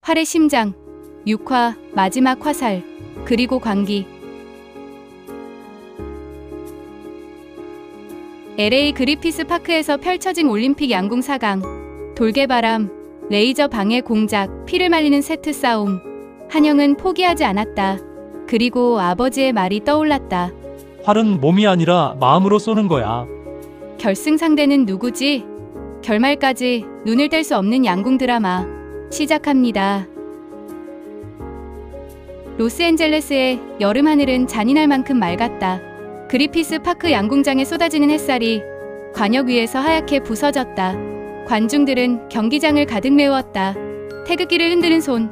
활의 심장, 6화, 마지막 화살, 그리고 광기. LA 그리피스 파크에서 펼쳐진 올림픽 양궁 4강. 돌개바람, 레이저 방해 공작, 피를 말리는 세트 싸움. 한영은 포기하지 않았다. 그리고 아버지의 말이 떠올랐다. 활은 몸이 아니라 마음으로 쏘는 거야. 결승 상대는 누구지? 결말까지 눈을 뗄 수 없는 양궁 드라마 시작합니다. 로스앤젤레스의 여름 하늘은 잔인할 만큼 맑았다. 그리피스 파크 양궁장에 쏟아지는 햇살이 관역 위에서 하얗게 부서졌다. 관중들은 경기장을 가득 메웠다. 태극기를 흔드는 손,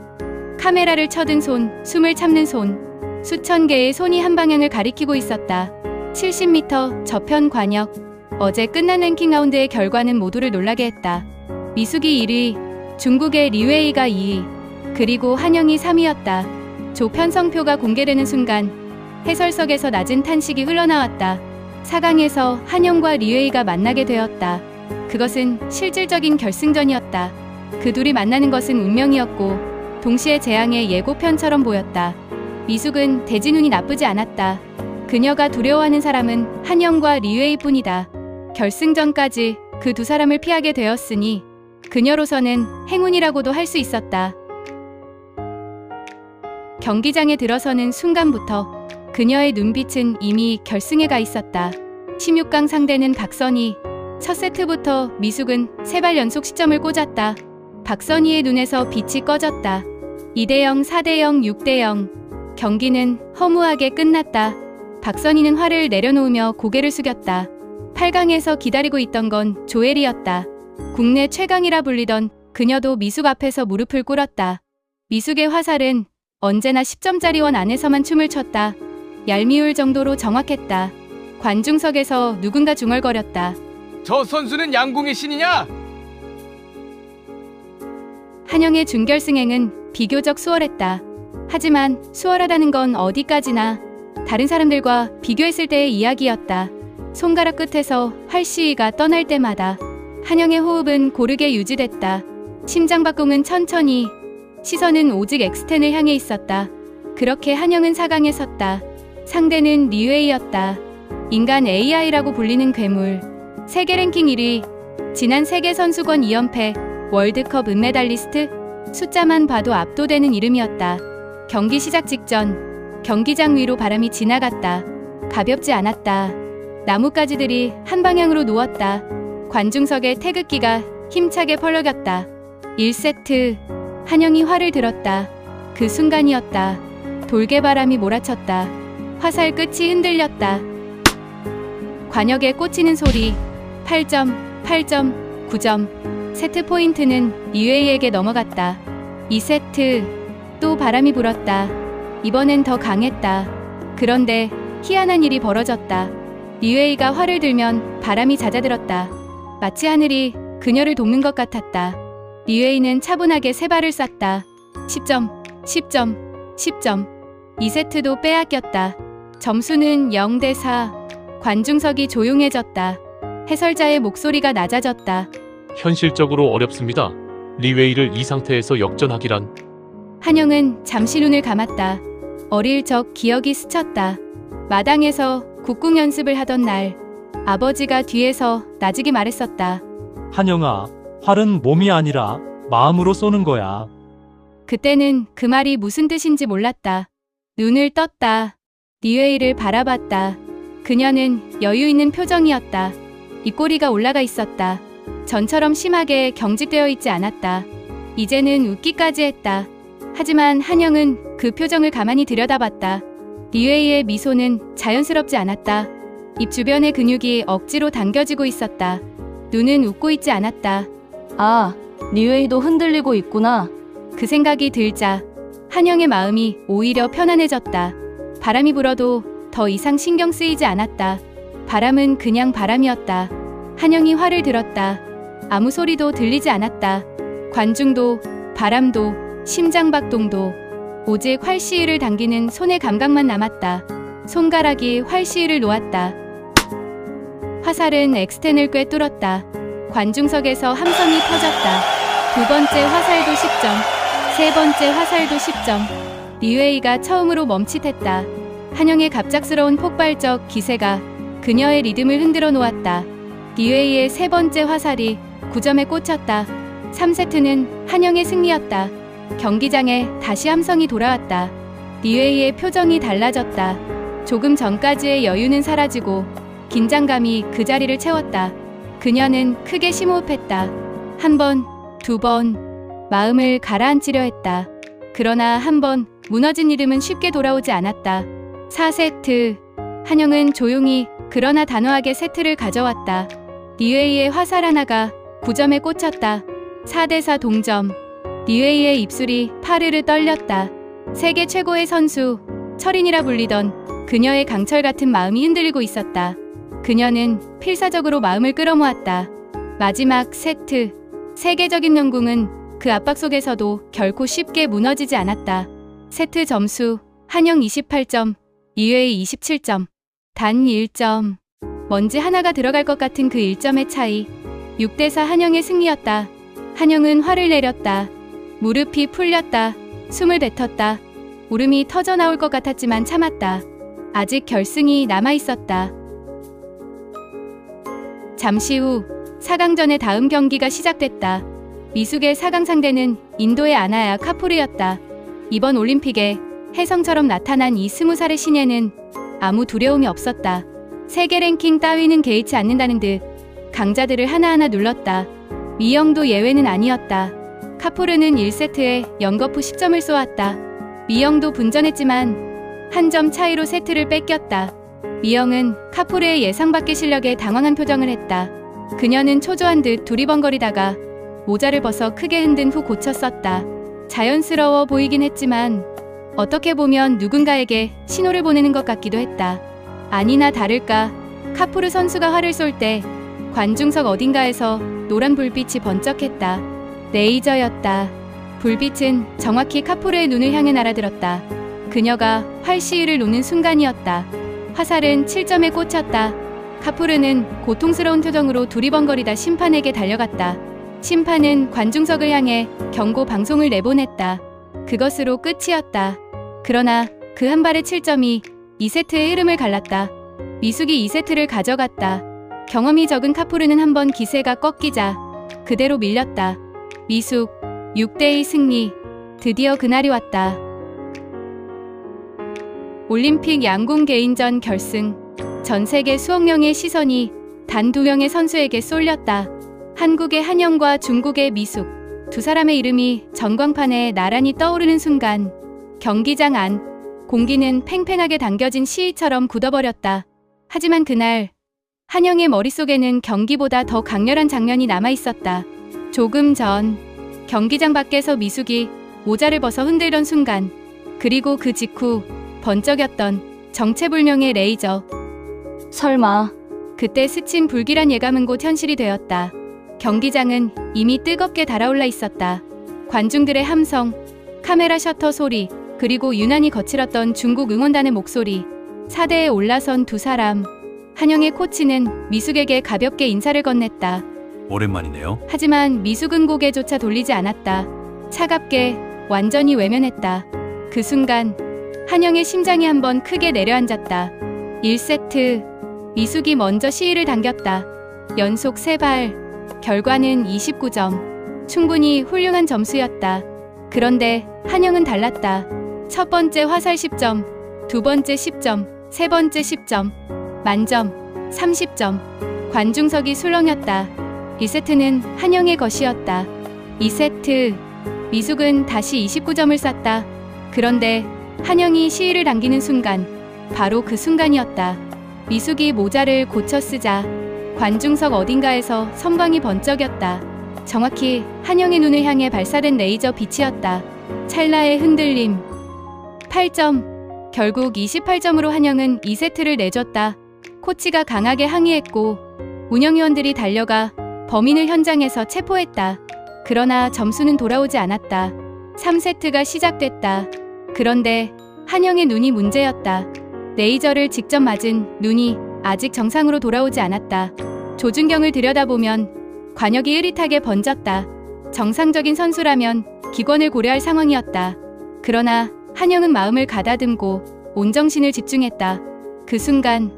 카메라를 쳐든 손, 숨을 참는 손, 수천 개의 손이 한 방향을 가리키고 있었다. 70m 저편 관역. 어제 끝난 랭킹 라운드의 결과는 모두를 놀라게 했다. 미숙이 1위, 중국의 리웨이가 2위, 그리고 한영이 3위였다. 조 편성표가 공개되는 순간 해설석에서 낮은 탄식이 흘러나왔다. 4강에서 한영과 리웨이가 만나게 되었다. 그것은 실질적인 결승전이었다. 그 둘이 만나는 것은 운명이었고 동시에 재앙의 예고편처럼 보였다. 미숙은 대진운이 나쁘지 않았다. 그녀가 두려워하는 사람은 한영과 리웨이뿐이다. 결승전까지 그 두 사람을 피하게 되었으니 그녀로서는 행운이라고도 할 수 있었다. 경기장에 들어서는 순간부터 그녀의 눈빛은 이미 결승에 가 있었다. 16강 상대는 박선희. 첫 세트부터 미숙은 3발 연속 시점을 꽂았다. 박선희의 눈에서 빛이 꺼졌다. 2대0, 4대0, 6대0. 경기는 허무하게 끝났다. 박선희는 활을 내려놓으며 고개를 숙였다. 8강에서 기다리고 있던 건 조엘이었다. 국내 최강이라 불리던 그녀도 미숙 앞에서 무릎을 꿇었다. 미숙의 화살은 언제나 10점짜리 원 안에서만 춤을 췄다. 얄미울 정도로 정확했다. 관중석에서 누군가 중얼거렸다. 저 선수는 양궁의 신이냐? 한영의 준결승행은 비교적 수월했다. 하지만 수월하다는 건 어디까지나 다른 사람들과 비교했을 때의 이야기였다. 손가락 끝에서 활시위가 떠날 때마다 한영의 호흡은 고르게 유지됐다. 심장박동은 천천히, 시선은 오직 엑스텐을 향해 있었다. 그렇게 한영은 4강에 섰다. 상대는 리웨이였다. 인간 AI라고 불리는 괴물. 세계 랭킹 1위, 지난 세계선수권 2연패, 월드컵 은메달리스트. 숫자만 봐도 압도되는 이름이었다. 경기 시작 직전 경기장 위로 바람이 지나갔다. 가볍지 않았다. 나뭇가지들이 한 방향으로 누웠다. 관중석의 태극기가 힘차게 펄럭였다. 1세트. 한영이 활을 들었다. 그 순간이었다. 돌개바람이 몰아쳤다. 화살 끝이 흔들렸다. 관역에 꽂히는 소리. 8점, 8점, 9점. 세트 포인트는 리웨이에게 넘어갔다. 2세트. 또 바람이 불었다. 이번엔 더 강했다. 그런데 희한한 일이 벌어졌다. 리웨이가 활을 들면 바람이 잦아들었다. 마치 하늘이 그녀를 돕는 것 같았다. 리웨이는 차분하게 3발을 쐈다. 10점, 10점, 10점. 2세트도 빼앗겼다. 점수는 0대4. 관중석이 조용해졌다. 해설자의 목소리가 낮아졌다. 현실적으로 어렵습니다. 리웨이를 이 상태에서 역전하기란. 한영은 잠시 눈을 감았다. 어릴 적 기억이 스쳤다. 마당에서 국궁 연습을 하던 날 아버지가 뒤에서 나직이 말했었다. 한영아, 활은 몸이 아니라 마음으로 쏘는 거야. 그때는 그 말이 무슨 뜻인지 몰랐다. 눈을 떴다. 리웨이를 바라봤다. 그녀는 여유 있는 표정이었다. 입꼬리가 올라가 있었다. 전처럼 심하게 경직되어 있지 않았다. 이제는 웃기까지 했다. 하지만 한영은 그 표정을 가만히 들여다봤다. 리웨이의 미소는 자연스럽지 않았다. 입 주변의 근육이 억지로 당겨지고 있었다. 눈은 웃고 있지 않았다. 아, 리웨이도 흔들리고 있구나. 그 생각이 들자 한영의 마음이 오히려 편안해졌다. 바람이 불어도 더 이상 신경 쓰이지 않았다. 바람은 그냥 바람이었다. 한영이 활을 들었다. 아무 소리도 들리지 않았다. 관중도, 바람도, 심장박동도. 오직 활시위를 당기는 손의 감각만 남았다. 손가락이 활시위를 놓았다. 화살은 엑스텐을 꿰뚫었다. 관중석에서 함성이 터졌다. 두 번째 화살도 10점. 세 번째 화살도 10점. 리웨이가 처음으로 멈칫했다. 한영의 갑작스러운 폭발적 기세가 그녀의 리듬을 흔들어 놓았다. 리웨이의 세 번째 화살이 9점에 꽂혔다. 3세트는 한영의 승리였다. 경기장에 다시 함성이 돌아왔다. 리웨이의 표정이 달라졌다. 조금 전까지의 여유는 사라지고 긴장감이 그 자리를 채웠다. 그녀는 크게 심호흡했다. 한 번, 두 번, 마음을 가라앉히려 했다. 그러나 한 번 무너진 리듬은 쉽게 돌아오지 않았다. 4세트. 한영은 조용히 그러나 단호하게 세트를 가져왔다. 리웨이의 화살 하나가 9점에 꽂혔다. 4대4 동점. 리웨이의 입술이 파르르 떨렸다. 세계 최고의 선수, 철인이라 불리던 그녀의 강철 같은 마음이 흔들리고 있었다. 그녀는 필사적으로 마음을 끌어모았다. 마지막 세트. 세계적인 영궁은 그 압박 속에서도 결코 쉽게 무너지지 않았다. 세트 점수 한영 28점, 리웨이 27점. 단 1점. 먼지 하나가 들어갈 것 같은 그 1점의 차이. 6대4 한영의 승리였다. 한영은 화를 내렸다. 무릎이 풀렸다. 숨을 뱉었다. 울음이 터져 나올 것 같았지만 참았다. 아직 결승이 남아있었다. 잠시 후 4강전의 다음 경기가 시작됐다. 미숙의 4강 상대는 인도의 아나야 카푸르였다. 이번 올림픽에 혜성처럼 나타난 이 20살의 신예는 아무 두려움이 없었다. 세계 랭킹 따위는 개의치 않는다는 듯 강자들을 하나하나 눌렀다. 미영도 예외는 아니었다. 카푸르는 1세트에 연거푸 10점을 쏘았다. 미영도 분전했지만 한 점 차이로 세트를 뺏겼다. 미영은 카푸르의 예상 밖의 실력에 당황한 표정을 했다. 그녀는 초조한 듯 두리번거리다가 모자를 벗어 크게 흔든 후 고쳤었다. 자연스러워 보이긴 했지만 어떻게 보면 누군가에게 신호를 보내는 것 같기도 했다. 아니나 다를까 카푸르 선수가 활을 쏠 때 관중석 어딘가에서 노란 불빛이 번쩍했다. 레이저였다. 불빛은 정확히 카푸르의 눈을 향해 날아들었다. 그녀가 활 시위를 놓는 순간이었다. 화살은 7점에 꽂혔다. 카푸르는 고통스러운 표정으로 두리번거리다 심판에게 달려갔다. 심판은 관중석을 향해 경고 방송을 내보냈다. 그것으로 끝이었다. 그러나 그 한 발의 7점이 2세트의 흐름을 갈랐다. 미숙이 2세트를 가져갔다. 경험이 적은 카푸르는 한번 기세가 꺾이자 그대로 밀렸다. 미숙 6대2 승리. 드디어 그날이 왔다. 올림픽 양궁 개인전 결승. 전 세계 수억 명의 시선이 단 2명의 선수에게 쏠렸다. 한국의 한영과 중국의 미숙. 두 사람의 이름이 전광판에 나란히 떠오르는 순간 경기장 안 공기는 팽팽하게 당겨진 시위처럼 굳어버렸다. 하지만 그날 한영의 머릿속에는 경기보다 더 강렬한 장면이 남아있었다. 조금 전 경기장 밖에서 미숙이 모자를 벗어 흔들던 순간, 그리고 그 직후 번쩍였던 정체불명의 레이저. 설마. 그때 스친 불길한 예감은 곧 현실이 되었다. 경기장은 이미 뜨겁게 달아올라 있었다. 관중들의 함성, 카메라 셔터 소리, 그리고 유난히 거칠었던 중국 응원단의 목소리. 사대에 올라선 두 사람. 한영의 코치는 미숙에게 가볍게 인사를 건넸다. 오랜만이네요. 하지만 미숙은 고개조차 돌리지 않았다. 차갑게 완전히 외면했다. 그 순간 한영의 심장이 한번 크게 내려앉았다. 1세트. 미숙이 먼저 시위를 당겼다. 연속 3발. 결과는 29점. 충분히 훌륭한 점수였다. 그런데 한영은 달랐다. 첫 번째 화살 10점, 두 번째 10점, 세 번째 10점, 만점, 30점. 관중석이 술렁였다. 1세트는 한영의 것이었다. 2세트. 미숙은 다시 29점을 쐈다. 그런데 한영이 시위를 당기는 순간, 바로 그 순간이었다. 미숙이 모자를 고쳐 쓰자 관중석 어딘가에서 선광이 번쩍였다. 정확히 한영의 눈을 향해 발사된 레이저 빛이었다. 찰나의 흔들림. 8점. 결국 28점으로 한영은 2세트를 내줬다. 코치가 강하게 항의했고 운영위원들이 달려가 범인을 현장에서 체포했다. 그러나 점수는 돌아오지 않았다. 3세트가 시작됐다. 그런데 한영의 눈이 문제였다. 레이저를 직접 맞은 눈이 아직 정상으로 돌아오지 않았다. 조준경을 들여다보면 관역이 흐릿하게 번졌다. 정상적인 선수라면 기권을 고려할 상황이었다. 그러나 한영은 마음을 가다듬고 온정신을 집중했다. 그 순간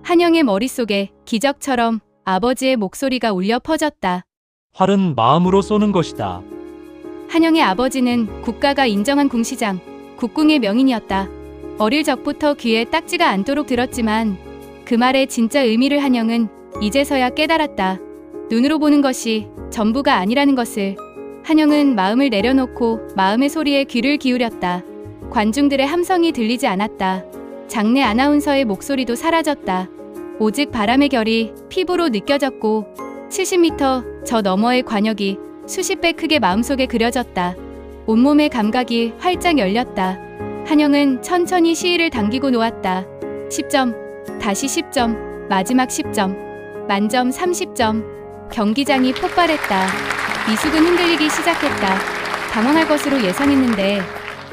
한영의 머릿속에 기적처럼 아버지의 목소리가 울려 퍼졌다. 활은 마음으로 쏘는 것이다. 한영의 아버지는 국가가 인정한 궁시장, 국궁의 명인이었다. 어릴 적부터 귀에 딱지가 않도록 들었지만 그 말의 진짜 의미를 한영은 이제서야 깨달았다. 눈으로 보는 것이 전부가 아니라는 것을. 한영은 마음을 내려놓고 마음의 소리에 귀를 기울였다. 관중들의 함성이 들리지 않았다. 장내 아나운서의 목소리도 사라졌다. 오직 바람의 결이 피부로 느껴졌고 70m 저 너머의 관역이 수십 배 크게 마음속에 그려졌다. 온몸의 감각이 활짝 열렸다. 한영은 천천히 시위를 당기고 놓았다. 10점, 다시 10점, 마지막 10점, 만점 30점. 경기장이 폭발했다. 미숙은 흔들리기 시작했다. 당황할 것으로 예상했는데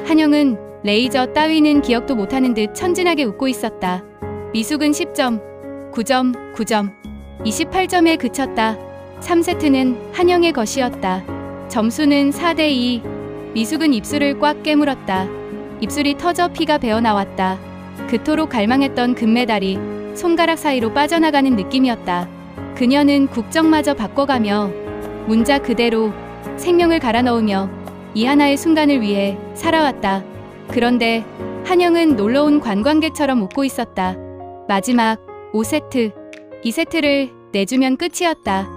한영은 레이저 따위는 기억도 못하는 듯 천진하게 웃고 있었다. 미숙은 10점, 9점, 9점, 28점에 그쳤다. 3세트는 한영의 것이었다. 점수는 4대2. 미숙은 입술을 꽉 깨물었다. 입술이 터져 피가 배어나왔다. 그토록 갈망했던 금메달이 손가락 사이로 빠져나가는 느낌이었다. 그녀는 국적마저 바꿔가며 문자 그대로 생명을 갈아 넣으며 이 하나의 순간을 위해 살아왔다. 그런데 한영은 놀러온 관광객처럼 웃고 있었다. 마지막 5세트, 2세트를 내주면 끝이었다.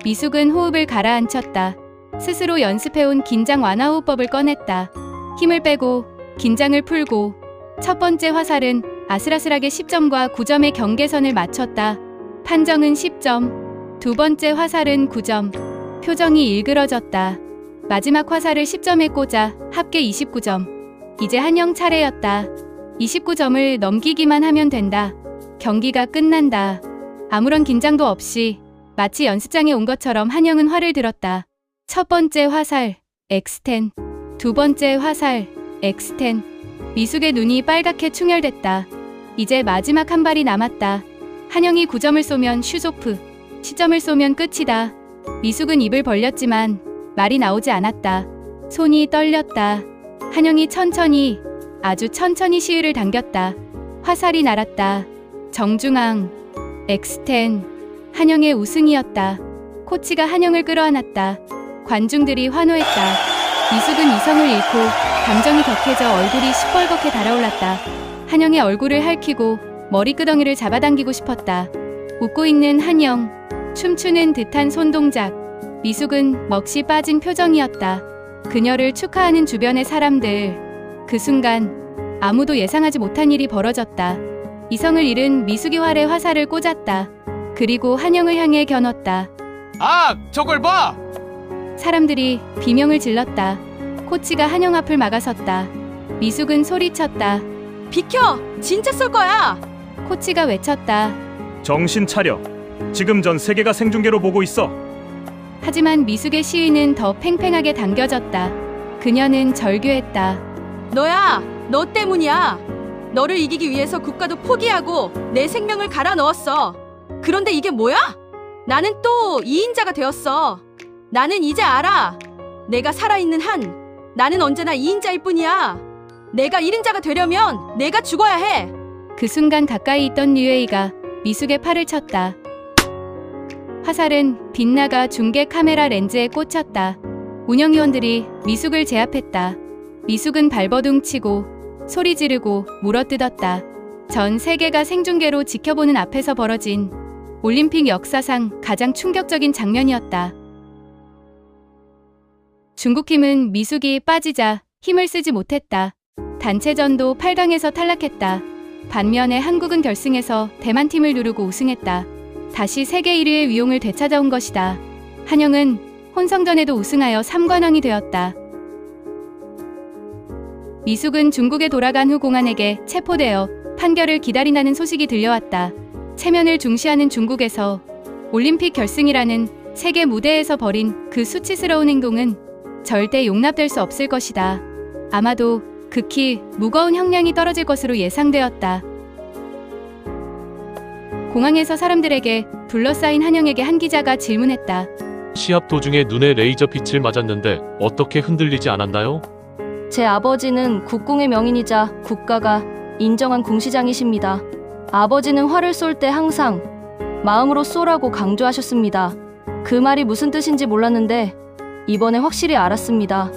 미숙은 호흡을 가라앉혔다. 스스로 연습해온 긴장 완화 호흡법을 꺼냈다. 힘을 빼고 긴장을 풀고 첫 번째 화살은 아슬아슬하게 10점과 9점의 경계선을 맞췄다. 판정은 10점, 두 번째 화살은 9점. 표정이 일그러졌다. 마지막 화살을 10점에 꽂아 합계 29점. 이제 한영 차례였다. 29점을 넘기기만 하면 된다. 경기가 끝난다. 아무런 긴장도 없이 마치 연습장에 온 것처럼 한영은 활을 들었다. 첫 번째 화살, X10. 두 번째 화살, X10. 미숙의 눈이 빨갛게 충혈됐다. 이제 마지막 한 발이 남았다. 한영이 9점을 쏘면 슈조프, 10점을 쏘면 끝이다. 미숙은 입을 벌렸지만 말이 나오지 않았다. 손이 떨렸다. 한영이 천천히, 아주 천천히 시위를 당겼다. 화살이 날았다. 정중앙, X10. 한영의 우승이었다. 코치가 한영을 끌어안았다. 관중들이 환호했다. 미숙은 이성을 잃고 감정이 격해져 얼굴이 시뻘겋게 달아올랐다. 한영의 얼굴을 핥히고 머리끄덩이를 잡아당기고 싶었다. 웃고 있는 한영, 춤추는 듯한 손동작. 미숙은 멉이 빠진 표정이었다. 그녀를 축하하는 주변의 사람들. 그 순간 아무도 예상하지 못한 일이 벌어졌다. 이성을 잃은 미숙이 활에 화살을 꽂았다. 그리고 한영을 향해 겨눴다. 아, 저걸 봐! 사람들이 비명을 질렀다. 코치가 한영 앞을 막아섰다. 미숙은 소리쳤다. 비켜! 진짜 쏠 거야! 코치가 외쳤다. 정신 차려. 지금 전 세계가 생중계로 보고 있어. 하지만 미숙의 시위는 더 팽팽하게 당겨졌다. 그녀는 절규했다. 너야! 너 때문이야! 너를 이기기 위해서 국가도 포기하고 내 생명을 갈아 넣었어. 그런데 이게 뭐야? 나는 또 2인자가 되었어. 나는 이제 알아. 내가 살아있는 한 나는 언제나 2인자일 뿐이야. 내가 1인자가 되려면 내가 죽어야 해. 그 순간 가까이 있던 류에이가 미숙의 팔을 쳤다. 화살은 빗나가 중계 카메라 렌즈에 꽂혔다. 운영위원들이 미숙을 제압했다. 미숙은 발버둥 치고 소리 지르고 물어뜯었다. 전 세계가 생중계로 지켜보는 앞에서 벌어진 올림픽 역사상 가장 충격적인 장면이었다. 중국팀은 미숙이 빠지자 힘을 쓰지 못했다. 단체전도 8강에서 탈락했다. 반면에 한국은 결승에서 대만팀을 누르고 우승했다. 다시 세계 1위의 위용을 되찾아온 것이다. 한영은 혼성전에도 우승하여 3관왕이 되었다. 미숙은 중국에 돌아간 후 공안에게 체포되어 판결을 기다린다는 소식이 들려왔다. 체면을 중시하는 중국에서 올림픽 결승이라는 세계 무대에서 벌인 그 수치스러운 행동은 절대 용납될 수 없을 것이다. 아마도 극히 무거운 형량이 떨어질 것으로 예상되었다. 공항에서 사람들에게 둘러싸인 한영에게 한 기자가 질문했다. 시합 도중에 눈에 레이저 빛을 맞았는데 어떻게 흔들리지 않았나요? 제 아버지는 국궁의 명인이자 국가가 인정한 궁시장이십니다. 아버지는 활을 쏠 때 항상 마음으로 쏘라고 강조하셨습니다. 그 말이 무슨 뜻인지 몰랐는데 이번에 확실히 알았습니다.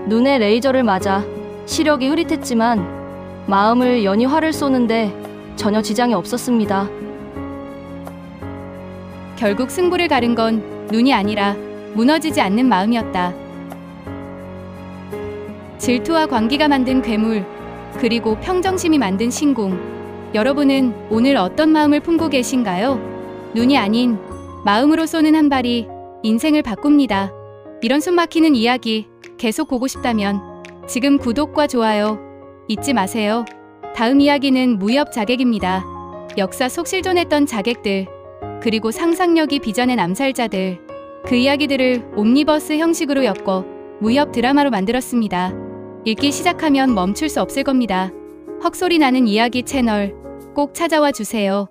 눈에 레이저를 맞아 시력이 흐릿했지만 마음을 연히 활을 쏘는데 전혀 지장이 없었습니다. 결국 승부를 가른 건 눈이 아니라 무너지지 않는 마음이었다. 질투와 광기가 만든 괴물, 그리고 평정심이 만든 신궁. 여러분은 오늘 어떤 마음을 품고 계신가요? 눈이 아닌 마음으로 쏘는 한 발이 인생을 바꿉니다. 이런 숨막히는 이야기 계속 보고 싶다면 지금 구독과 좋아요 잊지 마세요. 다음 이야기는 무협 자객입니다. 역사 속 실존했던 자객들, 그리고 상상력이 빚어낸 암살자들, 그 이야기들을 옴니버스 형식으로 엮어 무협 드라마로 만들었습니다. 읽기 시작하면 멈출 수 없을 겁니다. 헉소리 나는 이야기 채널 꼭 찾아와 주세요.